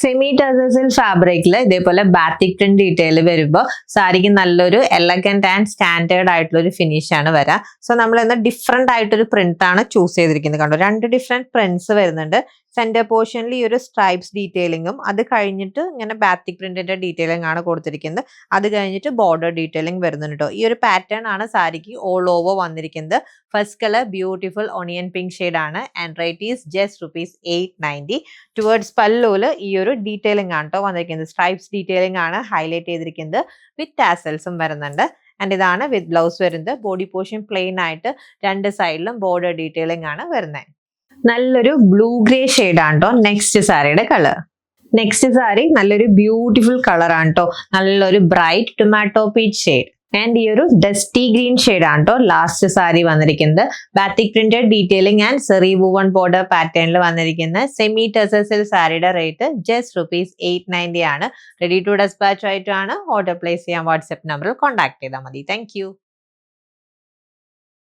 Semi tussle ഫാബ്രിക്കിൽ ഇതേപോലെ batik print detail വരുമ്പോൾ സാരിക്ക് നല്ലൊരു എലഗന്റ് ആൻഡ് സ്റ്റാൻഡേർഡ് ആയിട്ടുള്ള ഒരു ഫിനിഷ് ആണ് വരാം. സോ നമ്മൾ ഇന്ന് ഡിഫറെന്റ് ആയിട്ടൊരു പ്രിന്റ് ആണ് ചൂസ് ചെയ്തിരിക്കുന്നത്. കണ്ടോ, രണ്ട് ഡിഫറെന്റ് പ്രിന്റ്സ് വരുന്നുണ്ട്. സെന്റർ പോർഷനിൽ ഈ ഒരു സ്ട്രൈപ്സ് ഡീറ്റെയിലിംഗും, അത് കഴിഞ്ഞിട്ട് ഇങ്ങനെ ബാത്തിക് പ്രിന്റിന്റെ ഡീറ്റെയിലിംഗ് ആണ് കൊടുത്തിരിക്കുന്നത്. അത് കഴിഞ്ഞിട്ട് ബോർഡർ ഡീറ്റെയിലിംഗ് വരുന്നുണ്ട് കേട്ടോ. ഈ ഒരു പാറ്റേൺ ആണ് സാരിക്ക് ഓൾ ഓവർ വന്നിരിക്കുന്നത്. First colour beautiful onion pink shade ആണ് and rate is just ₹890. Towards പല്ലുവിൽ ഈ ഒരു ഡീറ്റെയിലിംഗ് ആണ് കേട്ടോ വന്നിരിക്കുന്നത്. സ്ട്രൈപ്സ് ഡീറ്റെയിലിംഗ് ആണ് ഹൈലൈറ്റ് ചെയ്തിരിക്കുന്നത്. വിത്ത് ടാസൽസും വരുന്നുണ്ട്. ആൻഡ് ഇതാണ് വിത്ത് ബ്ലൗസ് വരുന്നത്. ബോഡി പോർഷൻ പ്ലെയിൻ ആയിട്ട് രണ്ട് സൈഡിലും ബോർഡർ ഡീറ്റെയിലിംഗ് ആണ് വരുന്നത്. നല്ലൊരു ബ്ലൂ ഗ്രേ ഷെയ്ഡ് ആണ് കേട്ടോ നെക്സ്റ്റ് സാരിയുടെ കളർ. നെക്സ്റ്റ് സാരി നല്ലൊരു ബ്യൂട്ടിഫുൾ കളർ ആണ് കേട്ടോ. നല്ലൊരു bright tomato peach shade and ഈ ഒരു ഡസ്റ്റി ഗ്രീൻ ഷെയ്ഡ് ആണ് കേട്ടോ ലാസ്റ്റ് സാരി വന്നിരിക്കുന്നത്. Batik printed detailing and zari woven border പാറ്റേണിൽ വന്നിരിക്കുന്ന സെമി ടസൽ സാരിയുടെ റേറ്റ് ജസ്റ്റ് ₹890 ആണ്. റെഡി ടു ഡെസ്പാച്ച് ആയിട്ടാണ്. ഓർഡർ പ്ലേസ് ചെയ്യാൻ വാട്സ്ആപ്പ് നമ്പറിൽ കോൺടാക്ട് ചെയ്താൽ മതി. താങ്ക്